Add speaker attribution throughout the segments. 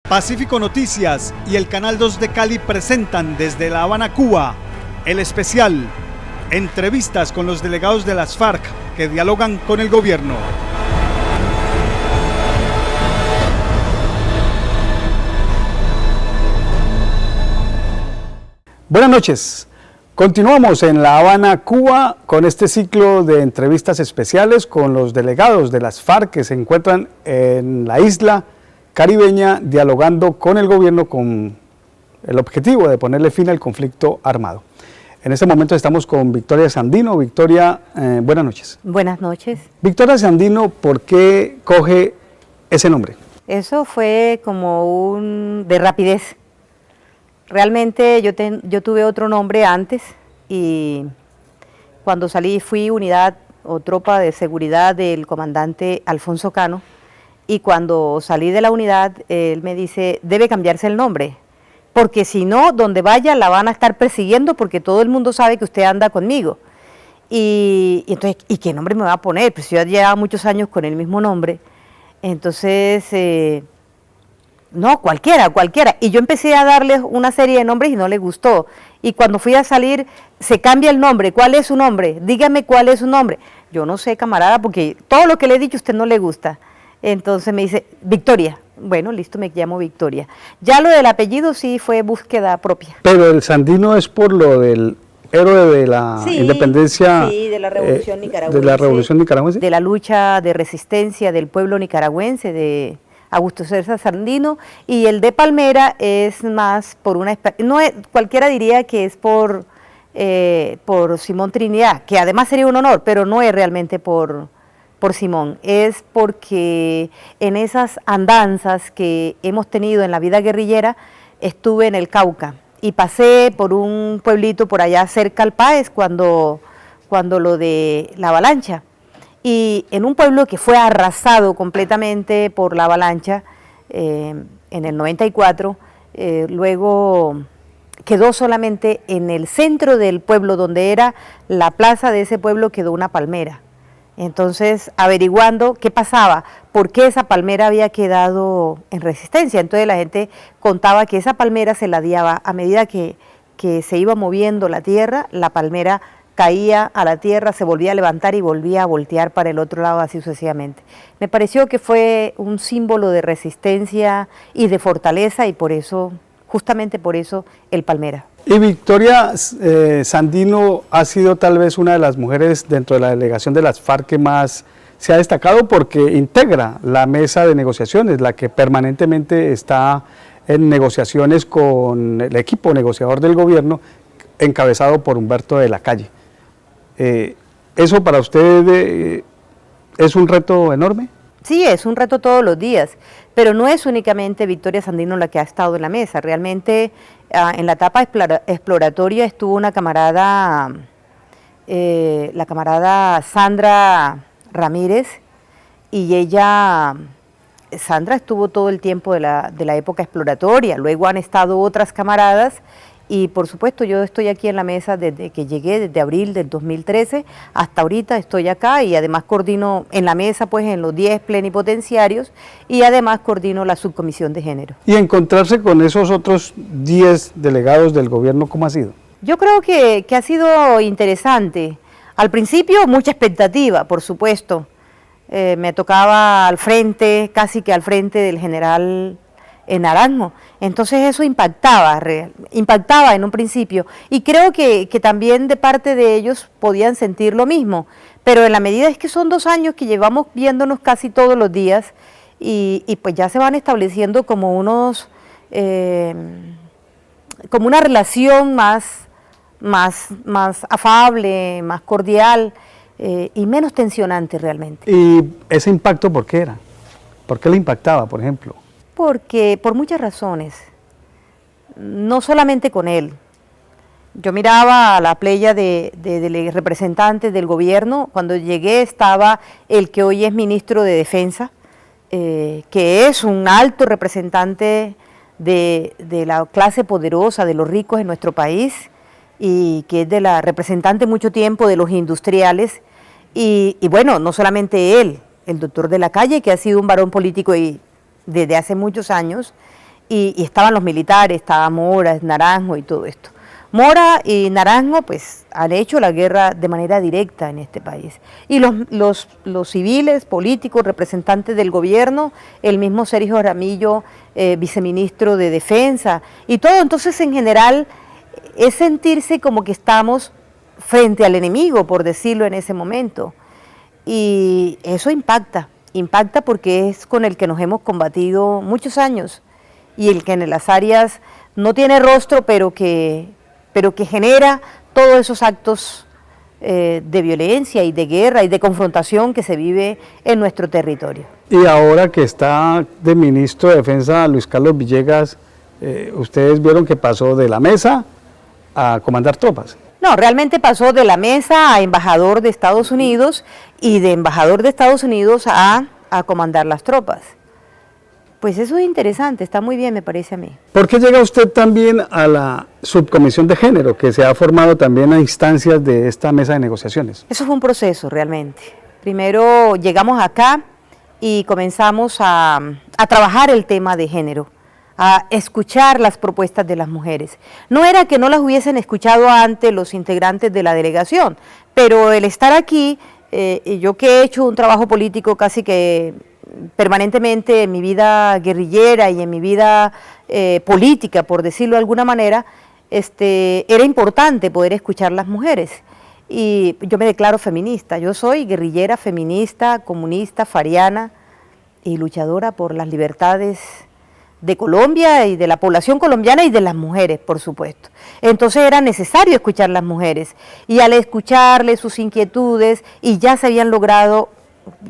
Speaker 1: Pacífico Noticias y el Canal 2 de Cali presentan desde La Habana, Cuba, el especial Entrevistas con los delegados de las FARC que dialogan con el gobierno.
Speaker 2: Buenas noches. Continuamos en La Habana, Cuba, con este ciclo de entrevistas especiales con los delegados de las FARC que se encuentran en la isla caribeña dialogando con el gobierno con el objetivo de ponerle fin al conflicto armado. En este momento estamos con Victoria Sandino. Victoria, buenas noches.
Speaker 3: Buenas noches.
Speaker 2: Victoria Sandino, ¿por qué coge ese nombre?
Speaker 3: Eso fue como de rapidez. Realmente yo tuve otro nombre antes y cuando salí fui unidad o tropa de seguridad del comandante Alfonso Cano, y cuando salí de la unidad él me dice, debe cambiarse el nombre, porque si no, donde vaya la van a estar persiguiendo porque todo el mundo sabe que usted anda conmigo. Y entonces, ¿y qué nombre me va a poner? Pues yo ya llevaba muchos años con el mismo nombre. Entonces, no, cualquiera. Y yo empecé a darles una serie de nombres y no les gustó. Y cuando fui a salir, se cambia el nombre. ¿Cuál es su nombre? Dígame cuál es su nombre. Yo no sé, camarada, porque todo lo que le he dicho a usted no le gusta. Entonces me dice, Victoria. Bueno, listo, me llamo Victoria. Ya lo del apellido sí fue búsqueda propia.
Speaker 2: Pero el Sandino es por lo del héroe de la independencia.
Speaker 3: Sí, de la revolución nicaragüense.
Speaker 2: De la revolución nicaragüense.
Speaker 3: De la lucha de resistencia del pueblo nicaragüense, de Augusto César Sandino, y el de Palmera es más por cualquiera diría que es por Simón Trinidad, que además sería un honor, pero no es realmente por Simón, es porque en esas andanzas que hemos tenido en la vida guerrillera, estuve en el Cauca y pasé por un pueblito por allá cerca al Páez cuando lo de la avalancha. Y en un pueblo que fue arrasado completamente por la avalancha en el 94, luego quedó solamente en el centro del pueblo, donde era la plaza de ese pueblo, quedó una palmera. Entonces, averiguando qué pasaba, por qué esa palmera había quedado en resistencia. Entonces la gente contaba que esa palmera se ladeaba a medida que se iba moviendo la tierra, la palmera caía a la tierra, se volvía a levantar y volvía a voltear para el otro lado, así sucesivamente. Me pareció que fue un símbolo de resistencia y de fortaleza, y por eso, justamente por eso, el palmera.
Speaker 2: Y Victoria Sandino ha sido tal vez una de las mujeres dentro de la delegación de las FARC que más se ha destacado porque integra la mesa de negociaciones, la que permanentemente está en negociaciones con el equipo negociador del gobierno, encabezado por Humberto de la Calle. ¿Eso para usted es un reto enorme?
Speaker 3: Sí, es un reto todos los días, pero no es únicamente Victoria Sandino la que ha estado en la mesa. Realmente en la etapa exploratoria estuvo una camarada, la camarada Sandra Ramírez, y Sandra estuvo todo el tiempo de la época exploratoria. Luego han estado otras camaradas. Y por supuesto yo estoy aquí en la mesa desde que llegué, desde abril del 2013 hasta ahorita estoy acá, y además coordino en la mesa pues en los 10 plenipotenciarios, y además coordino la subcomisión de género.
Speaker 2: Y encontrarse con esos otros 10 delegados del gobierno, ¿cómo ha sido?
Speaker 3: Yo creo que ha sido interesante. Al principio mucha expectativa, por supuesto. Me tocaba al frente, casi que al frente del general Naranjo. Entonces eso impactaba en un principio, y creo que también de parte de ellos podían sentir lo mismo, pero en la medida es que son 2 años que llevamos viéndonos casi todos los días, y pues ya se van estableciendo como como una relación más afable, más cordial, y menos tensionante realmente.
Speaker 2: ¿Y ese impacto por qué era? ¿Por qué le impactaba, por ejemplo?
Speaker 3: Porque por muchas razones, no solamente con él. Yo miraba a la playa de representantes del gobierno. Cuando llegué estaba el que hoy es ministro de Defensa, que es un alto representante de la clase poderosa, de los ricos en nuestro país, y que es representante mucho tiempo de los industriales. Y bueno, no solamente él, el doctor de la Calle, que ha sido un varón político desde hace muchos años, y estaban los militares, estaba Mora, Naranjo y todo esto. Mora y Naranjo pues han hecho la guerra de manera directa en este país. Y los civiles, políticos, representantes del gobierno, el mismo Sergio Jaramillo, viceministro de Defensa y todo. Entonces en general es sentirse como que estamos frente al enemigo, por decirlo en ese momento. Y eso impacta porque es con el que nos hemos combatido muchos años y el que en las áreas no tiene rostro, pero que genera todos esos actos de violencia y de guerra y de confrontación que se vive en nuestro territorio.
Speaker 2: Y ahora que está de ministro de Defensa Luis Carlos Villegas, ustedes vieron que pasó de la mesa a comandar tropas.
Speaker 3: No, realmente pasó de la mesa a embajador de Estados Unidos y de embajador de Estados Unidos a comandar las tropas. Pues eso es interesante, está muy bien, me parece a mí.
Speaker 2: ¿Por qué llega usted también a la subcomisión de género, que se ha formado también a instancias de esta mesa de negociaciones?
Speaker 3: Eso fue un proceso realmente. Primero llegamos acá y comenzamos a trabajar el tema de género, a escuchar las propuestas de las mujeres. No era que no las hubiesen escuchado antes los integrantes de la delegación, pero el estar aquí, yo que he hecho un trabajo político casi que permanentemente en mi vida guerrillera y en mi vida política, por decirlo de alguna manera, era importante poder escuchar las mujeres. Y yo me declaro feminista, yo soy guerrillera, feminista, comunista, fariana y luchadora por las libertades de Colombia y de la población colombiana y de las mujeres, por supuesto. Entonces era necesario escuchar a las mujeres y al escucharles sus inquietudes y ya se habían logrado.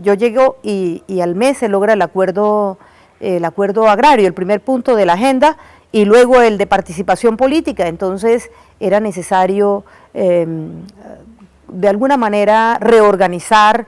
Speaker 3: Yo llego y al mes se logra el acuerdo agrario, el primer punto de la agenda, y luego el de participación política. Entonces era necesario de alguna manera reorganizar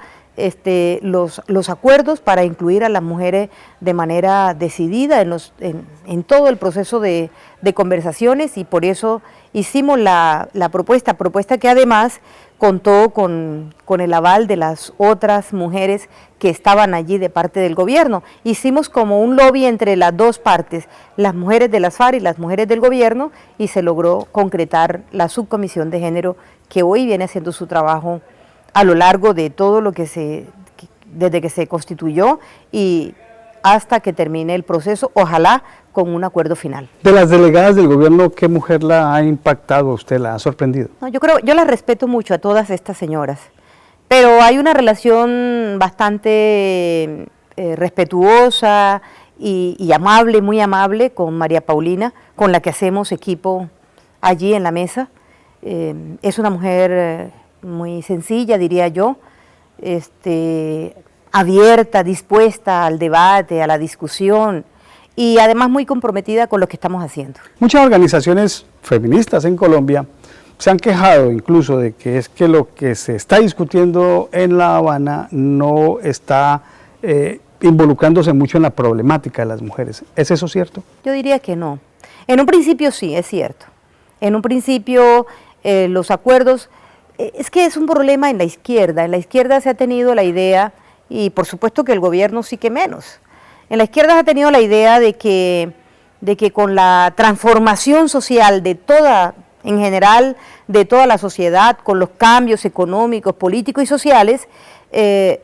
Speaker 3: los acuerdos para incluir a las mujeres de manera decidida en todo el proceso de conversaciones, y por eso hicimos la propuesta que además contó con el aval de las otras mujeres que estaban allí de parte del gobierno. Hicimos como un lobby entre las dos partes, las mujeres de las FARC y las mujeres del gobierno, y se logró concretar la subcomisión de género que hoy viene haciendo su trabajo a lo largo de todo lo que desde que se constituyó y hasta que termine el proceso, ojalá con un acuerdo final.
Speaker 2: De las delegadas del gobierno, ¿qué mujer la ha impactado a usted, la ha sorprendido?
Speaker 3: No, yo las respeto mucho a todas estas señoras, pero hay una relación bastante respetuosa y amable, muy amable, con María Paulina, con la que hacemos equipo allí en la mesa. Es una mujer muy sencilla, diría yo, abierta, dispuesta al debate, a la discusión y además muy comprometida con lo que estamos haciendo.
Speaker 2: Muchas organizaciones feministas en Colombia se han quejado incluso de que es que lo que se está discutiendo en La Habana no está involucrándose mucho en la problemática de las mujeres. ¿Es eso cierto?
Speaker 3: Yo diría que no. En un principio sí, es cierto. En un principio los acuerdos, es que es un problema en la izquierda. En la izquierda se ha tenido la idea, y por supuesto que el gobierno sí que menos, en la izquierda se ha tenido la idea de que con la transformación social de toda, en general, de toda la sociedad, con los cambios económicos, políticos y sociales,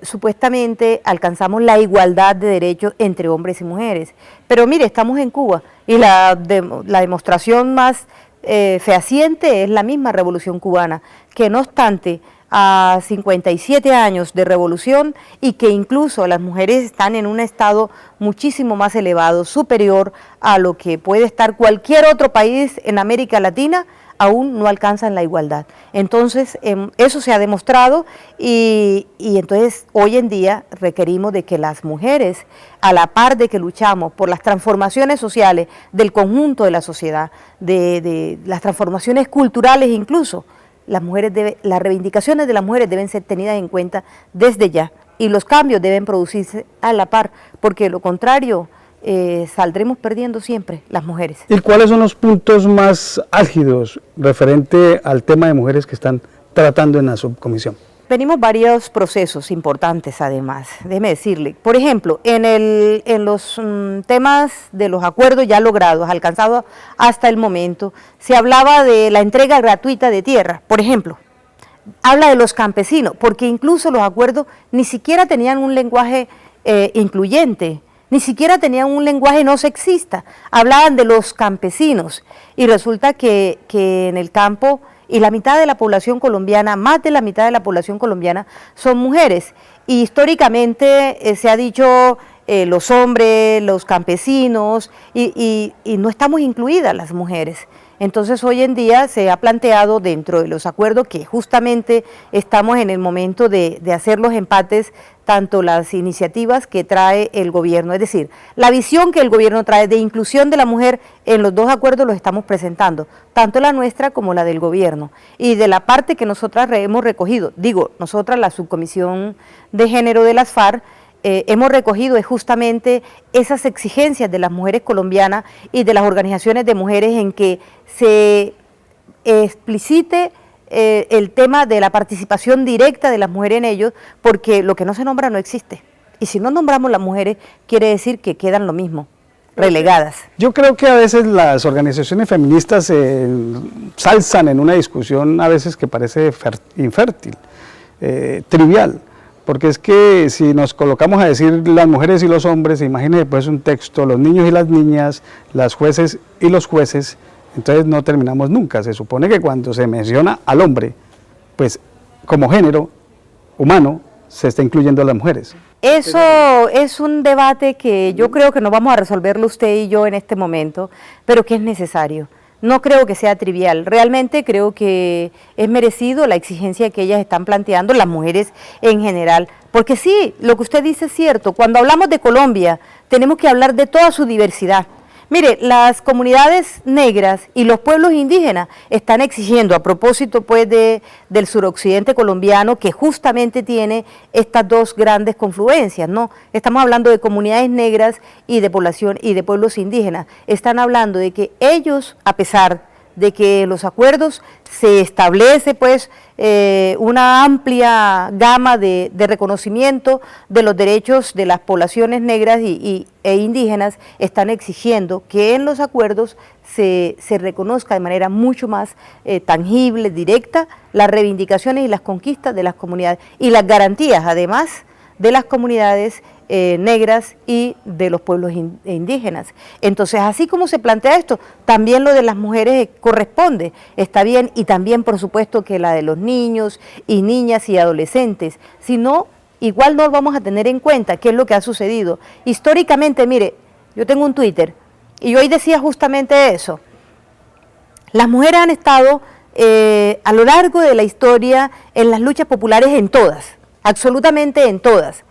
Speaker 3: supuestamente alcanzamos la igualdad de derechos entre hombres y mujeres. Pero mire, estamos en Cuba y la demostración más fehaciente es la misma revolución cubana, que no obstante a 57 años de revolución y que incluso las mujeres están en un estado muchísimo más elevado, superior a lo que puede estar cualquier otro país en América Latina, aún no alcanzan la igualdad. Entonces eso se ha demostrado y entonces hoy en día requerimos de que las mujeres, a la par de que luchamos por las transformaciones sociales del conjunto de la sociedad, de las transformaciones culturales incluso, las reivindicaciones de las mujeres deben ser tenidas en cuenta desde ya y los cambios deben producirse a la par, porque de lo contrario saldremos perdiendo siempre las mujeres.
Speaker 2: ¿Y cuáles son los puntos más álgidos referente al tema de mujeres que están tratando en la subcomisión?
Speaker 3: Venimos varios procesos importantes además, déjeme decirle. Por ejemplo, en los temas de los acuerdos ya logrados, alcanzados hasta el momento, se hablaba de la entrega gratuita de tierra, por ejemplo. Habla de los campesinos, porque incluso los acuerdos ni siquiera tenían un lenguaje incluyente, ni siquiera tenían un lenguaje no sexista, hablaban de los campesinos y resulta que en el campo, y la mitad de la población colombiana, más de la mitad de la población colombiana son mujeres, y históricamente se ha dicho los hombres, los campesinos, y no estamos incluidas las mujeres. Entonces hoy en día se ha planteado dentro de los acuerdos que justamente estamos en el momento de hacer los empates, tanto las iniciativas que trae el gobierno, es decir, la visión que el gobierno trae de inclusión de la mujer en los dos acuerdos los estamos presentando, tanto la nuestra como la del gobierno. Y de la parte que nosotras hemos recogido, digo, nosotras la Subcomisión de Género de las FARC, hemos recogido es justamente esas exigencias de las mujeres colombianas y de las organizaciones de mujeres en que se explicite el tema de la participación directa de las mujeres en ellos, porque lo que no se nombra no existe. Y si no nombramos las mujeres, quiere decir que quedan lo mismo, relegadas.
Speaker 2: Yo creo que a veces las organizaciones feministas se salzan en una discusión a veces que parece infértil, trivial. Porque es que si nos colocamos a decir las mujeres y los hombres, imagínense después un texto, los niños y las niñas, las jueces y los jueces, entonces no terminamos nunca. Se supone que cuando se menciona al hombre, pues como género humano, se está incluyendo a las mujeres.
Speaker 3: Eso es un debate que yo creo que no vamos a resolverlo usted y yo en este momento, pero que es necesario. No creo que sea trivial, realmente creo que es merecido la exigencia que ellas están planteando, las mujeres en general, porque sí, lo que usted dice es cierto, cuando hablamos de Colombia tenemos que hablar de toda su diversidad. Mire, las comunidades negras y los pueblos indígenas están exigiendo, a propósito pues del suroccidente colombiano, que justamente tiene estas dos grandes confluencias, ¿no? Estamos hablando de comunidades negras y de población y de pueblos indígenas. Están hablando de que ellos, a pesar de que los acuerdos se establece pues una amplia gama de reconocimiento de los derechos de las poblaciones negras e indígenas, están exigiendo que en los acuerdos se reconozca de manera mucho más tangible, directa, las reivindicaciones y las conquistas de las comunidades y las garantías además de las comunidades negras y de los pueblos indígenas. Entonces, así como se plantea esto, también lo de las mujeres corresponde, está bien, y también por supuesto que la de los niños y niñas y adolescentes, si no, igual no vamos a tener en cuenta qué es lo que ha sucedido. Históricamente, mire, yo tengo un Twitter y hoy decía justamente eso, las mujeres han estado a lo largo de la historia en las luchas populares en todas, absolutamente en todas.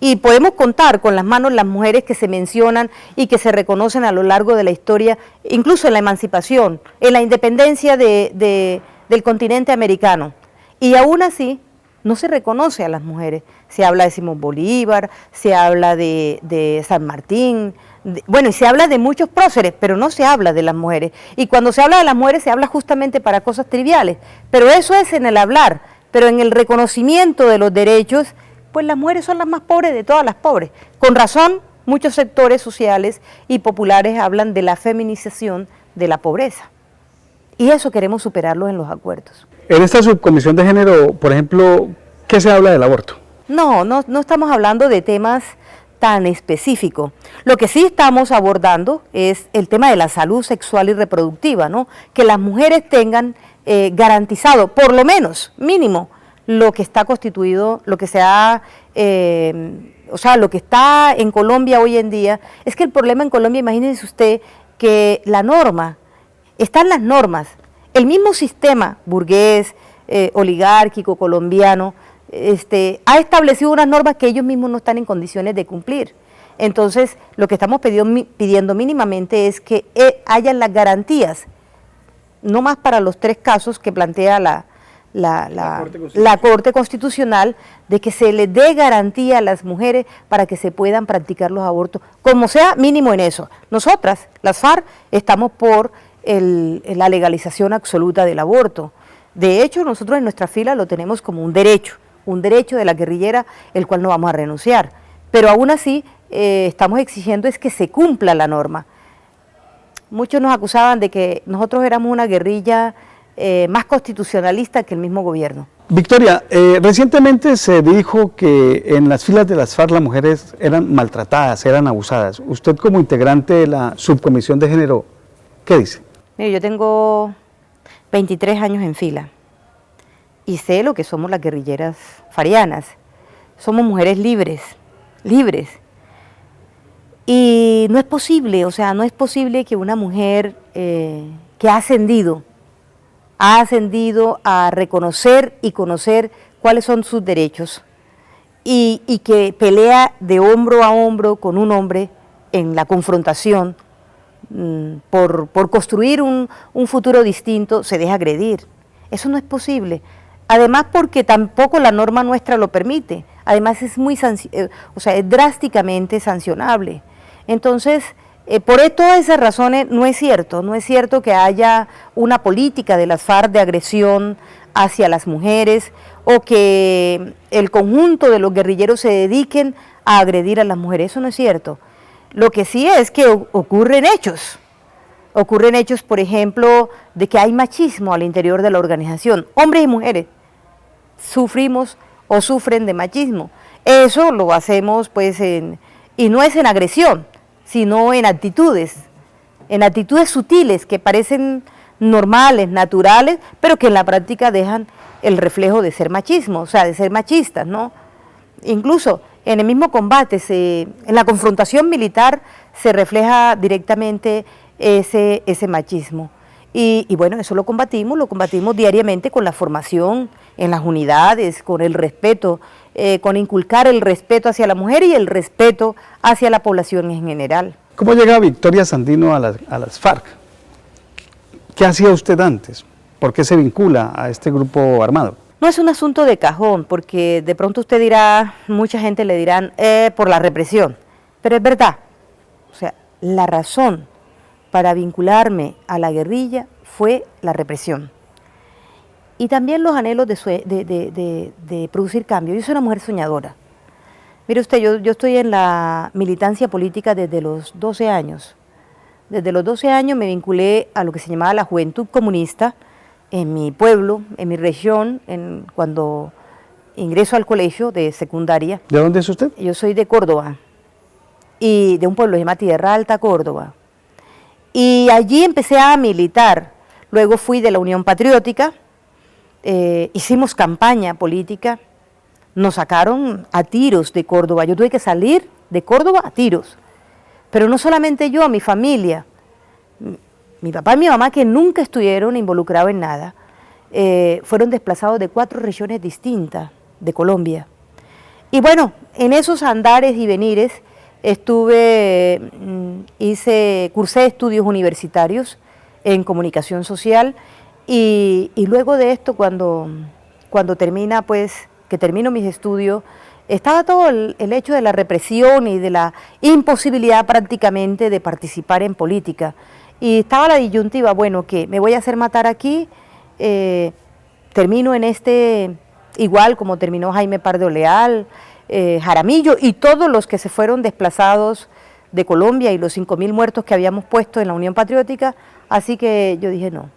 Speaker 3: Y podemos contar con las manos las mujeres que se mencionan y que se reconocen a lo largo de la historia, incluso en la emancipación, en la independencia del continente americano. Y aún así no se reconoce a las mujeres. Se habla de Simón Bolívar, se habla de San Martín, bueno, y se habla de muchos próceres, pero no se habla de las mujeres. Y cuando se habla de las mujeres se habla justamente para cosas triviales. Pero eso es en el hablar, pero en el reconocimiento de los derechos, pues las mujeres son las más pobres de todas las pobres. Con razón, muchos sectores sociales y populares hablan de la feminización de la pobreza. Y eso queremos superarlo en los acuerdos.
Speaker 2: En esta subcomisión de género, por ejemplo, ¿qué se habla del aborto?
Speaker 3: No estamos hablando de temas tan específicos. Lo que sí estamos abordando es el tema de la salud sexual y reproductiva, ¿no? Que las mujeres tengan garantizado, por lo menos, mínimo, lo que está constituido, lo que se ha, o sea, lo que está en Colombia hoy en día. Es que el problema en Colombia, imagínese usted que la norma, están las normas, el mismo sistema burgués, oligárquico, colombiano, ha establecido unas normas que ellos mismos no están en condiciones de cumplir. Entonces, lo que estamos pidiendo mínimamente es que hayan las garantías, no más para los 3 casos que plantea la Corte Constitucional, de que se les dé garantía a las mujeres para que se puedan practicar los abortos, como sea, mínimo en eso. Nosotras, las FARC, estamos por la legalización absoluta del aborto. De hecho, nosotros en nuestra fila lo tenemos como un derecho, un derecho de la guerrillera, el cual no vamos a renunciar. Pero aún así estamos exigiendo es que se cumpla la norma. Muchos nos acusaban de que nosotros éramos una guerrilla más constitucionalista que el mismo gobierno.
Speaker 2: Victoria, recientemente se dijo que en las filas de las FARC las mujeres eran maltratadas, eran abusadas. Usted como integrante de la subcomisión de género, ¿qué dice?
Speaker 3: Mire, yo tengo 23 años en fila y sé lo que somos las guerrilleras farianas. Somos mujeres libres, libres. Y no es posible, o sea, no es posible que una mujer que ha ascendido a reconocer y conocer cuáles son sus derechos y que pelea de hombro a hombro con un hombre en la confrontación por construir un futuro distinto, se deja agredir. Eso no es posible. Además porque tampoco la norma nuestra lo permite. Además es es drásticamente sancionable. Entonces, por todas esas razones no es cierto que haya una política de las FARC de agresión hacia las mujeres o que el conjunto de los guerrilleros se dediquen a agredir a las mujeres, eso no es cierto. Lo que sí es que ocurren hechos, por ejemplo, de que hay machismo al interior de la organización, hombres y mujeres sufrimos o sufren de machismo, eso lo hacemos pues y no es en agresión, sino en actitudes sutiles que parecen normales, naturales, pero que en la práctica dejan el reflejo de ser machismo, o sea, de ser machistas, ¿no? Incluso en el mismo combate, en la confrontación militar, se refleja directamente ese machismo. Y bueno, eso lo combatimos diariamente con la formación en las unidades, con el respeto, con inculcar el respeto hacia la mujer y el respeto hacia la población en general.
Speaker 2: ¿Cómo llega Victoria Sandino a las FARC? ¿Qué hacía usted antes? ¿Por qué se vincula a este grupo armado?
Speaker 3: No es un asunto de cajón, porque de pronto usted dirá, mucha gente le dirán, por la represión, pero es verdad, o sea, la razón para vincularme a la guerrilla fue la represión. Y también los anhelos de producir cambio. Yo soy una mujer soñadora. Mire usted, yo estoy en la militancia política desde los 12 años. Desde los 12 años me vinculé a lo que se llamaba la Juventud Comunista en mi pueblo, en mi región, cuando ingreso al colegio de secundaria.
Speaker 2: ¿De dónde es usted?
Speaker 3: Yo soy de Córdoba, y de un pueblo que se llama Tierra Alta, Córdoba. Y allí empecé a militar. Luego fui de la Unión Patriótica, hicimos campaña política, nos sacaron a tiros de Córdoba. Yo tuve que salir de Córdoba a tiros. Pero no solamente yo, mi familia, mi papá y mi mamá, que nunca estuvieron involucrados en nada, fueron desplazados de 4 regiones distintas de Colombia. Y bueno, en esos andares y venires cursé estudios universitarios en comunicación social y luego de esto, cuando termino mis estudios, estaba todo el hecho de la represión y de la imposibilidad prácticamente de participar en política. Y estaba la disyuntiva, bueno, que me voy a hacer matar aquí, termino en igual como terminó Jaime Pardo Leal, Jaramillo y todos los que se fueron desplazados de Colombia y los 5.000 muertos que habíamos puesto en la Unión Patriótica. Así que yo dije, no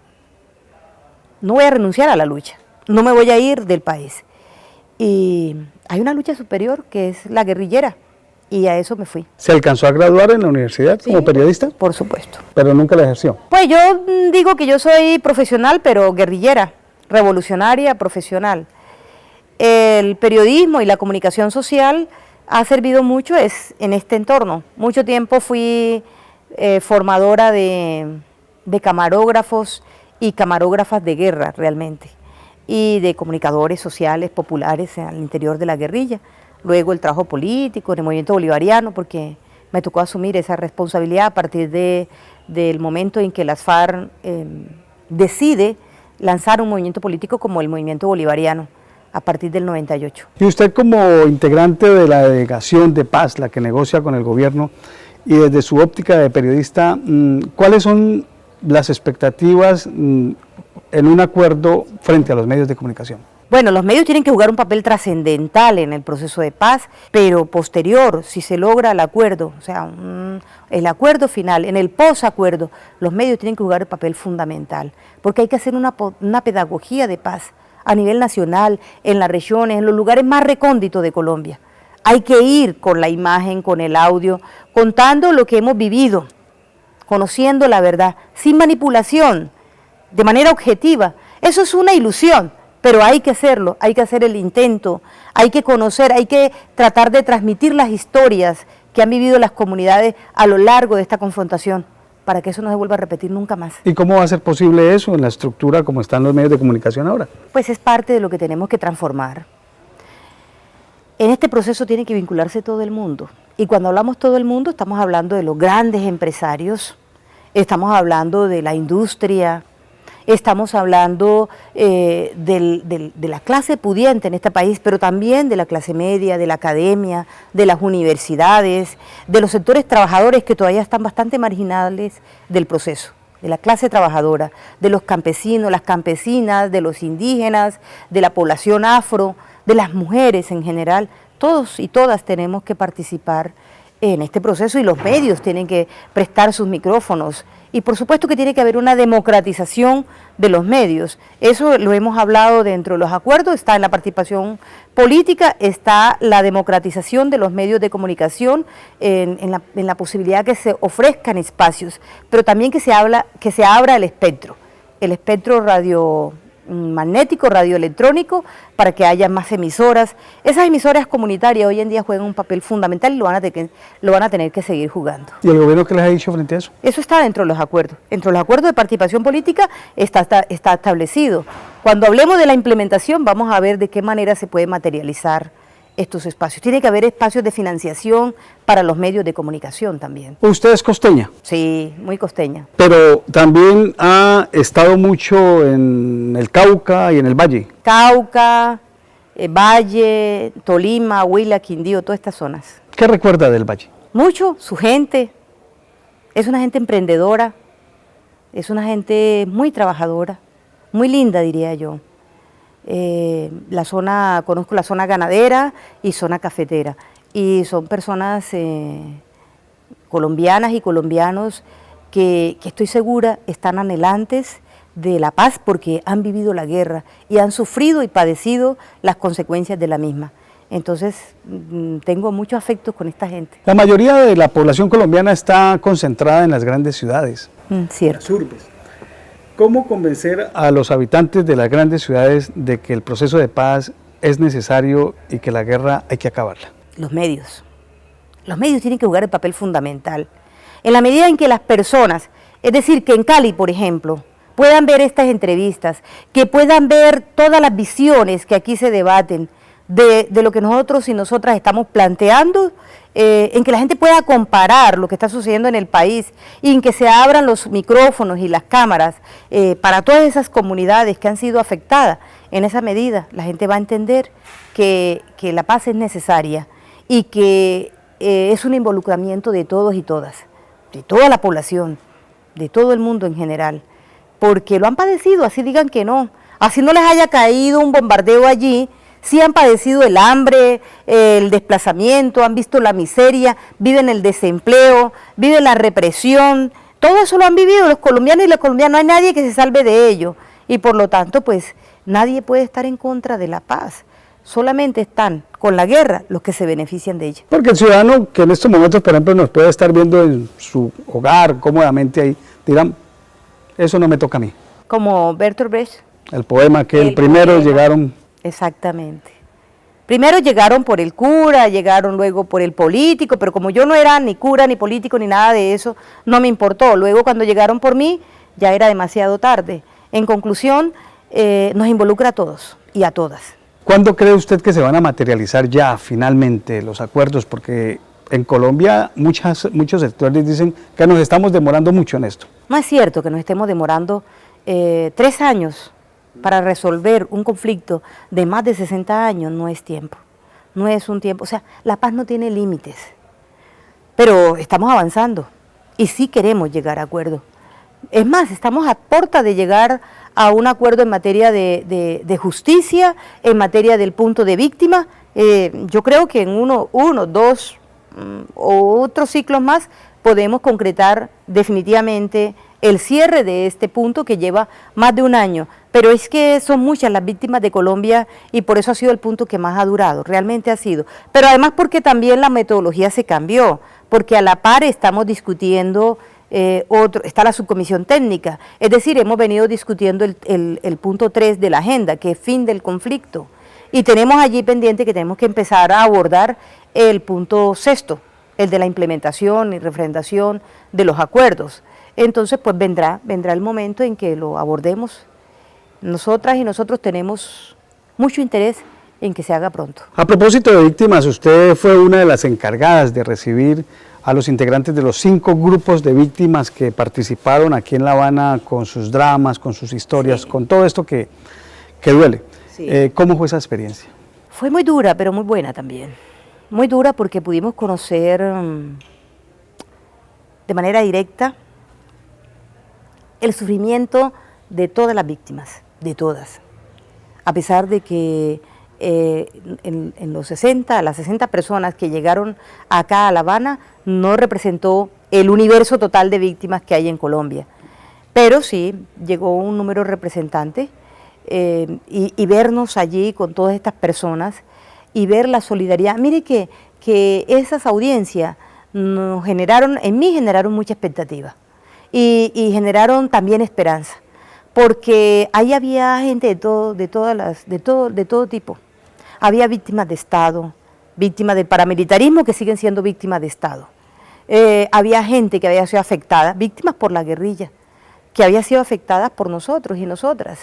Speaker 3: voy a renunciar a la lucha, no me voy a ir del país. Y hay una lucha superior que es la guerrillera, y a eso me fui.
Speaker 2: ¿Se alcanzó a graduar en la universidad como periodista?
Speaker 3: Por supuesto.
Speaker 2: ¿Pero nunca la ejerció?
Speaker 3: Pues yo digo que yo soy profesional, pero guerrillera, revolucionaria, profesional. El periodismo y la comunicación social ha servido mucho en este entorno. Mucho tiempo fui formadora de camarógrafos y camarógrafas de guerra realmente, y de comunicadores sociales populares al interior de la guerrilla. Luego el trabajo político en el movimiento bolivariano, porque me tocó asumir esa responsabilidad a partir del momento en que las FARC decide lanzar un movimiento político como el movimiento bolivariano, a partir del 98.
Speaker 2: Y usted como integrante de la delegación de paz, la que negocia con el gobierno, y desde su óptica de periodista, ¿cuáles son las expectativas en un acuerdo frente a los medios de comunicación?
Speaker 3: Bueno, los medios tienen que jugar un papel trascendental en el proceso de paz, pero posterior, si se logra el acuerdo, o sea, el acuerdo final, en el posacuerdo, los medios tienen que jugar el papel fundamental, porque hay que hacer una pedagogía de paz a nivel nacional, en las regiones, en los lugares más recónditos de Colombia. Hay que ir con la imagen, con el audio, contando lo que hemos vivido, conociendo la verdad, sin manipulación, de manera objetiva. Eso es una ilusión, pero hay que hacerlo, hay que hacer el intento, hay que conocer, hay que tratar de transmitir las historias que han vivido las comunidades a lo largo de esta confrontación, para que eso no se vuelva a repetir nunca más.
Speaker 2: ¿Y cómo va a ser posible eso en la estructura como están los medios de comunicación ahora?
Speaker 3: Pues es parte de lo que tenemos que transformar. En este proceso tiene que vincularse todo el mundo. Y cuando hablamos todo el mundo, estamos hablando de los grandes empresarios, estamos hablando de la industria, estamos hablando de la clase pudiente en este país, pero también de la clase media, de la academia, de las universidades, de los sectores trabajadores que todavía están bastante marginales del proceso, de la clase trabajadora, de los campesinos, las campesinas, de los indígenas, de la población afro, de las mujeres en general. Todos y todas tenemos que participar en este proceso y los medios tienen que prestar sus micrófonos. Y por supuesto que tiene que haber una democratización de los medios. Eso lo hemos hablado dentro de los acuerdos, está en la participación política, está la democratización de los medios de comunicación, en la posibilidad que se ofrezcan espacios, pero también que se abra el espectro radiomagnético, radioelectrónico, para que haya más emisoras. Esas emisoras comunitarias hoy en día juegan un papel fundamental y lo van a tener que seguir jugando.
Speaker 2: ¿Y el gobierno qué les ha dicho frente a eso?
Speaker 3: Eso está dentro de los acuerdos. Dentro de los acuerdos de participación política está establecido. Cuando hablemos de la implementación, vamos a ver de qué manera se puede materializar estos espacios. Tiene que haber espacios de financiación para los medios de comunicación también.
Speaker 2: ¿Usted es costeña?
Speaker 3: Sí, muy costeña.
Speaker 2: Pero también ha estado mucho en el Cauca y en el Valle.
Speaker 3: Cauca, Valle, Tolima, Huila, Quindío, todas estas zonas.
Speaker 2: ¿Qué recuerda del Valle?
Speaker 3: Mucho, su gente. Es una gente emprendedora, es una gente muy trabajadora, muy linda diría yo. Conozco la zona ganadera y zona cafetera, y son personas colombianas y colombianos que estoy segura están anhelantes de la paz porque han vivido la guerra y han sufrido y padecido las consecuencias de la misma. Entonces tengo mucho afecto con esta gente.
Speaker 2: La mayoría de la población colombiana está concentrada en las grandes ciudades.
Speaker 3: Cierto.
Speaker 2: Las urbes. ¿Cómo convencer a los habitantes de las grandes ciudades de que el proceso de paz es necesario y que la guerra hay que acabarla?
Speaker 3: Los medios. Los medios tienen que jugar el papel fundamental. En la medida en que las personas, es decir, que en Cali, por ejemplo, puedan ver estas entrevistas, que puedan ver todas las visiones que aquí se debaten de lo que nosotros y nosotras estamos planteando, en que la gente pueda comparar lo que está sucediendo en el país y en que se abran los micrófonos y las cámaras para todas esas comunidades que han sido afectadas. En esa medida la gente va a entender que la paz es necesaria y que es un involucramiento de todos y todas, de toda la población, de todo el mundo en general, porque lo han padecido, así digan que no, así no les haya caído un bombardeo allí. Sí han padecido el hambre, el desplazamiento, han visto la miseria, viven el desempleo, viven la represión, todo eso lo han vivido los colombianos y las colombianas, no hay nadie que se salve de ello y por lo tanto pues nadie puede estar en contra de la paz, solamente están con la guerra los que se benefician de ella.
Speaker 2: Porque el ciudadano que en estos momentos, por ejemplo, nos puede estar viendo en su hogar cómodamente ahí, dirán, eso no me toca a mí.
Speaker 3: Como Bertolt Brecht.
Speaker 2: El poema que el primero
Speaker 3: poema.
Speaker 2: Llegaron.
Speaker 3: Exactamente. Primero llegaron por el cura, llegaron luego por el político, pero como yo no era ni cura, ni político, ni nada de eso, no me importó. Luego cuando llegaron por mí, ya era demasiado tarde. En conclusión, nos involucra a todos y a todas.
Speaker 2: ¿Cuándo cree usted que se van a materializar ya finalmente los acuerdos? Porque en Colombia muchos sectores dicen que nos estamos demorando mucho en esto.
Speaker 3: No es cierto que nos estemos demorando 3 años para resolver un conflicto de más de 60 años, no es tiempo, no es un tiempo, o sea, la paz no tiene límites, pero estamos avanzando y sí queremos llegar a acuerdos. Es más, estamos a puerta de llegar a un acuerdo en materia de justicia, en materia del punto de víctima. Yo creo que en uno, dos o otros ciclos más podemos concretar definitivamente el cierre de este punto que lleva más de un año. Pero es que son muchas las víctimas de Colombia y por eso ha sido el punto que más ha durado, realmente ha sido. Pero además porque también la metodología se cambió, porque a la par estamos discutiendo, está la subcomisión técnica, es decir, hemos venido discutiendo el punto 3 de la agenda, que es fin del conflicto, y tenemos allí pendiente que tenemos que empezar a abordar el punto 6, el de la implementación y refrendación de los acuerdos. Entonces, pues vendrá el momento en que lo abordemos. Nosotras y nosotros tenemos mucho interés en que se haga pronto.
Speaker 2: A propósito de víctimas, usted fue una de las encargadas de recibir a los integrantes de los 5 grupos de víctimas que participaron aquí en La Habana con sus dramas, con sus historias, sí, con todo esto que duele. Sí. ¿Cómo fue esa experiencia?
Speaker 3: Fue muy dura, pero muy buena también. Muy dura porque pudimos conocer de manera directa el sufrimiento de todas las víctimas, de todas. A pesar de que en los 60, las 60 personas que llegaron acá a La Habana no representó el universo total de víctimas que hay en Colombia. Pero sí, llegó un número representante y vernos allí con todas estas personas y ver la solidaridad. Mire que esas audiencias nos generaron, en mí generaron mucha expectativa y generaron también esperanza, porque ahí había gente de todo tipo. Había víctimas de Estado, víctimas del paramilitarismo que siguen siendo víctimas de Estado. Había gente que había sido afectada, víctimas por la guerrilla, que había sido afectadas por nosotros y nosotras,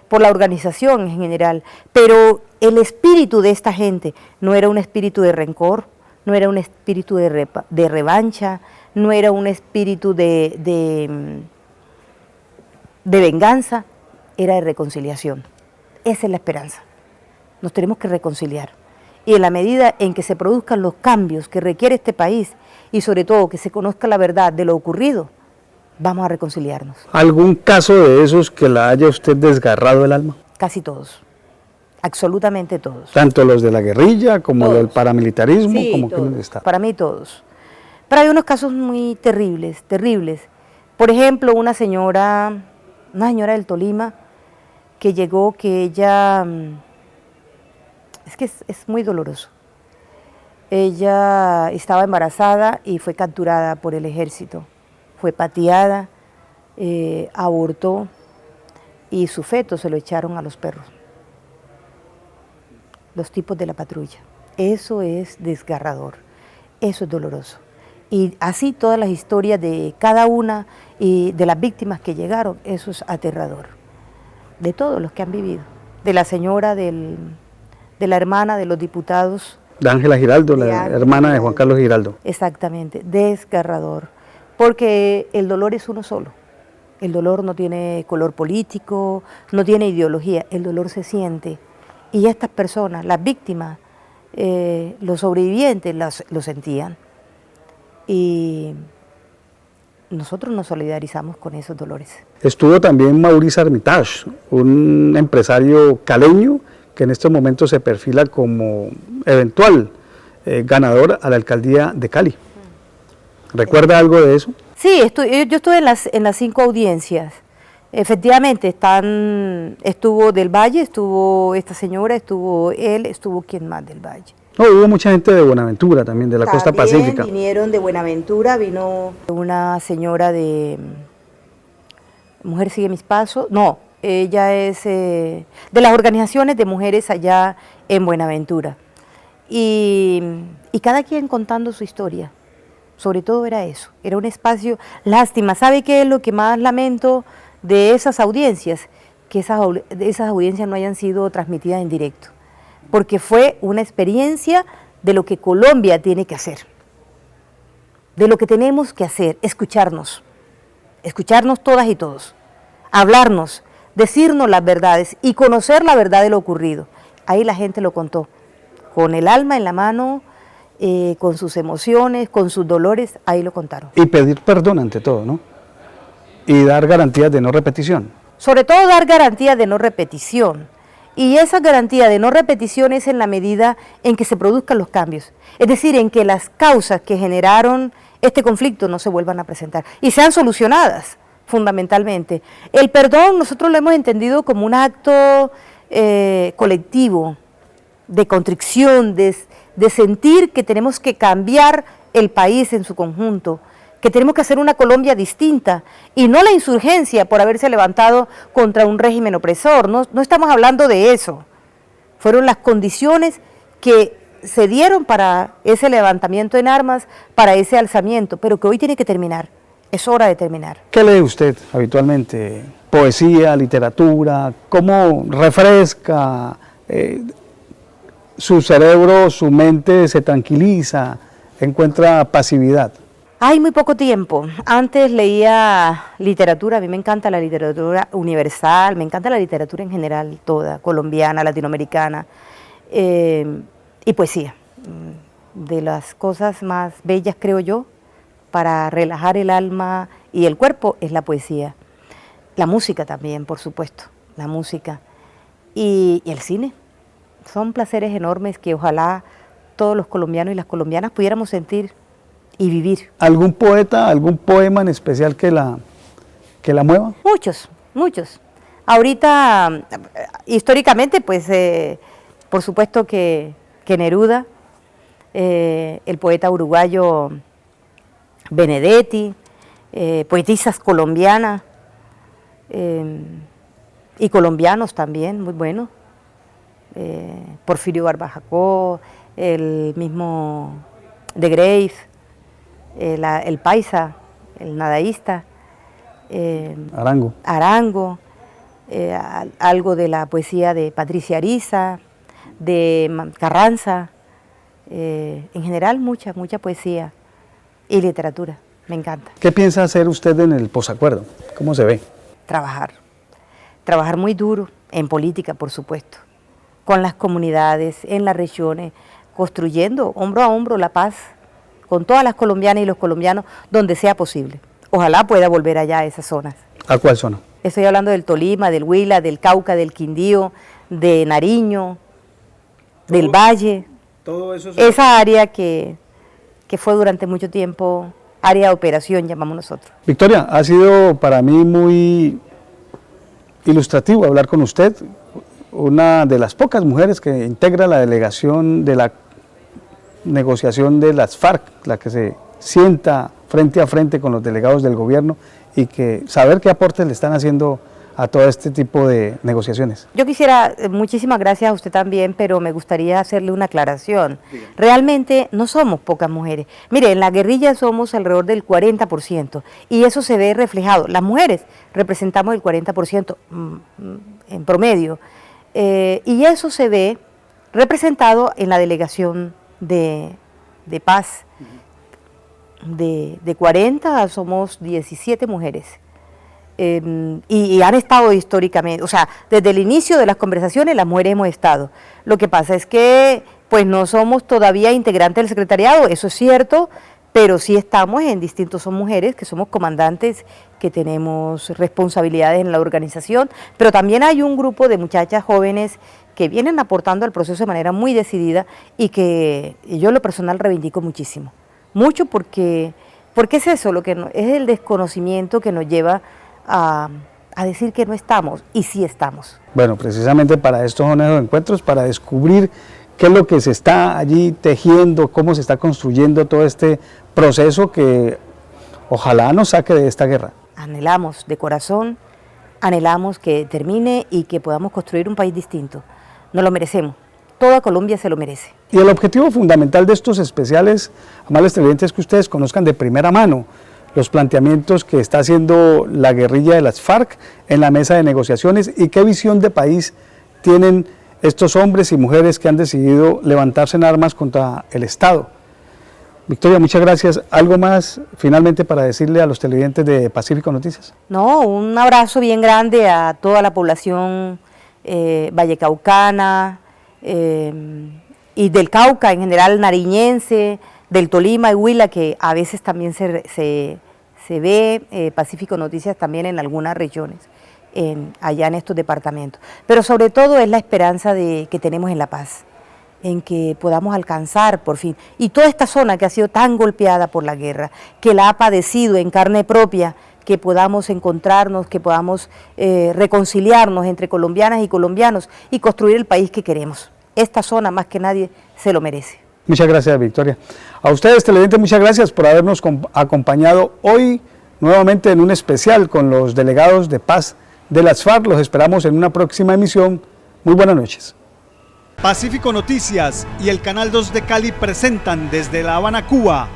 Speaker 3: por la organización en general. Pero el espíritu de esta gente no era un espíritu de rencor, no era un espíritu de revancha, no era un espíritu de venganza, era de reconciliación. Esa es la esperanza. Nos tenemos que reconciliar. Y en la medida en que se produzcan los cambios que requiere este país y sobre todo que se conozca la verdad de lo ocurrido, vamos a reconciliarnos.
Speaker 2: ¿Algún caso de esos que la haya usted desgarrado el alma?
Speaker 3: Casi todos, absolutamente todos.
Speaker 2: Tanto los de la guerrilla como los del paramilitarismo,
Speaker 3: sí,
Speaker 2: como
Speaker 3: todos.
Speaker 2: que está.
Speaker 3: Para mí todos. Pero hay unos casos muy terribles, terribles. Por ejemplo, una señora del Tolima que llegó, que ella, es que es muy doloroso. Ella estaba embarazada y fue capturada por el ejército. Fue pateada, abortó y su feto se lo echaron a los perros, los tipos de la patrulla. Eso es desgarrador, eso es doloroso. Y así todas las historias de cada una y de las víctimas que llegaron, eso es aterrador. De todos los que han vivido, de la señora, de la hermana, de los diputados.
Speaker 2: De Ángela Giraldo, la hermana de Juan Carlos Giraldo.
Speaker 3: Exactamente, desgarrador. Porque el dolor es uno solo. El dolor no tiene color político, no tiene ideología, el dolor se siente. Y estas personas, las víctimas, los sobrevivientes lo sentían. Y nosotros nos solidarizamos con esos dolores.
Speaker 2: Estuvo también Maurice Armitage, un empresario caleño que en estos momentos se perfila como eventual ganador a la alcaldía de Cali. ¿Recuerda algo de eso?
Speaker 3: Sí, yo estuve en las 5 audiencias. Efectivamente, estuvo Del Valle, estuvo esta señora, estuvo él, estuvo quien más del Valle.
Speaker 2: No, hubo mucha gente de Buenaventura también, de la costa pacífica.
Speaker 3: Vinieron de Buenaventura, vino una señora de Mujer Sigue Mis Pasos, no, ella es de las organizaciones de mujeres allá en Buenaventura. Y cada quien contando su historia. Sobre todo era eso, era un espacio, lástima. ¿Sabe qué es lo que más lamento de esas audiencias? Que esas audiencias no hayan sido transmitidas en directo, porque fue una experiencia de lo que Colombia tiene que hacer, de lo que tenemos que hacer, escucharnos todas y todos, hablarnos, decirnos las verdades y conocer la verdad de lo ocurrido. Ahí la gente lo contó, con el alma en la mano, con sus emociones, con sus dolores, ahí lo contaron.
Speaker 2: Y pedir perdón ante todo, ¿no? y dar garantías de no repetición.
Speaker 3: Sobre todo dar garantías de no repetición. Y esa garantía de no repetición es en la medida en que se produzcan los cambios. Es decir, en que las causas que generaron este conflicto no se vuelvan a presentar y sean solucionadas, fundamentalmente. El perdón nosotros lo hemos entendido como un acto colectivo, de contrición, de sentir que tenemos que cambiar el país en su conjunto, que tenemos que hacer una Colombia distinta y no la insurgencia por haberse levantado contra un régimen opresor. No estamos hablando de eso. Fueron las condiciones que se dieron para ese levantamiento en armas, para ese alzamiento, pero que hoy tiene que terminar. Es hora de terminar.
Speaker 2: ¿Qué lee usted habitualmente? ¿Poesía, literatura? ¿Cómo refresca su cerebro, su mente se tranquiliza, encuentra pasividad?
Speaker 3: Hay muy poco tiempo. Antes leía literatura, a mí me encanta la literatura universal, me encanta la literatura en general, toda, colombiana, latinoamericana, y poesía. De las cosas más bellas, creo yo, para relajar el alma y el cuerpo es la poesía. La música también, por supuesto, la música. Y el cine. Son placeres enormes que ojalá todos los colombianos y las colombianas pudiéramos sentir y vivir.
Speaker 2: ¿Algún poeta, algún poema en especial que la mueva?
Speaker 3: Muchos, muchos. Ahorita, históricamente, pues, por supuesto que Neruda, el poeta uruguayo Benedetti, poetisas colombianas y colombianos también, muy buenos. Porfirio Barbajacó, el mismo de Grave, el paisa, el nadaísta, Arango, algo de la poesía de Patricia Ariza, de Carranza, en general mucha poesía y literatura, me encanta.
Speaker 2: ¿Qué piensa hacer usted en el posacuerdo? ¿Cómo se ve?
Speaker 3: Trabajar muy duro, en política por supuesto, con las comunidades, en las regiones, construyendo hombro a hombro la paz con todas las colombianas y los colombianos donde sea posible. Ojalá pueda volver allá a esas zonas.
Speaker 2: ¿A cuál zona?
Speaker 3: Estoy hablando del Tolima, del Huila, del Cauca, del Quindío, de Nariño, del Valle.
Speaker 1: Todo eso
Speaker 3: esa área que fue durante mucho tiempo área de operación, llamamos nosotros.
Speaker 2: Victoria, ha sido para mí muy ilustrativo hablar con usted, una de las pocas mujeres que integra la delegación de la negociación de las FARC, la que se sienta frente a frente con los delegados del gobierno y que saber qué aportes le están haciendo a todo este tipo de negociaciones.
Speaker 3: Yo quisiera, muchísimas gracias a usted también, pero me gustaría hacerle una aclaración. Realmente no somos pocas mujeres. Mire, en la guerrilla somos alrededor del 40% y eso se ve reflejado. Las mujeres representamos el 40% en promedio y eso se ve representado en la delegación de paz. De 40 somos 17 mujeres. Y han estado históricamente, o sea, desde el inicio de las conversaciones las mujeres hemos estado. Lo que pasa es que pues no somos todavía integrantes del secretariado, eso es cierto, pero sí estamos en distintos, son mujeres que somos comandantes, que tenemos responsabilidades en la organización, pero también hay un grupo de muchachas jóvenes que vienen aportando al proceso de manera muy decidida y que yo en lo personal reivindico muchísimo. Mucho porque es eso, es el desconocimiento que nos lleva a decir que no estamos, y sí estamos.
Speaker 2: Bueno, precisamente para estos son esos encuentros, para descubrir qué es lo que se está allí tejiendo, cómo se está construyendo todo este proceso que ojalá nos saque de esta guerra.
Speaker 3: Anhelamos de corazón, anhelamos que termine y que podamos construir un país distinto. Nos lo merecemos, toda Colombia se lo merece.
Speaker 2: Y el objetivo fundamental de estos especiales, amables televidentes, es que ustedes conozcan de primera mano los planteamientos que está haciendo la guerrilla de las FARC en la mesa de negociaciones y qué visión de país tienen estos hombres y mujeres que han decidido levantarse en armas contra el Estado. Victoria, muchas gracias. ¿Algo más finalmente para decirle a los televidentes de Pacífico Noticias?
Speaker 3: No, un abrazo bien grande a toda la población vallecaucana y del Cauca en general, nariñense, del Tolima y Huila, que a veces también se se ve Pacífico Noticias también en algunas regiones, allá en estos departamentos. Pero sobre todo es la esperanza que tenemos en la paz, en que podamos alcanzar por fin. Y toda esta zona que ha sido tan golpeada por la guerra, que la ha padecido en carne propia, que podamos encontrarnos, que podamos reconciliarnos entre colombianas y colombianos y construir el país que queremos. Esta zona más que nadie se lo merece.
Speaker 2: Muchas gracias, Victoria. A ustedes, televidentes, muchas gracias por habernos acompañado hoy nuevamente en un especial con los delegados de paz de las FARC. Los esperamos en una próxima emisión. Muy buenas noches.
Speaker 1: Pacífico Noticias y el Canal 2 de Cali presentan desde La Habana, Cuba,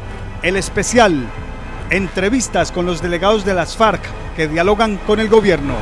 Speaker 1: el especial Entrevistas con los delegados de las FARC que dialogan con el gobierno.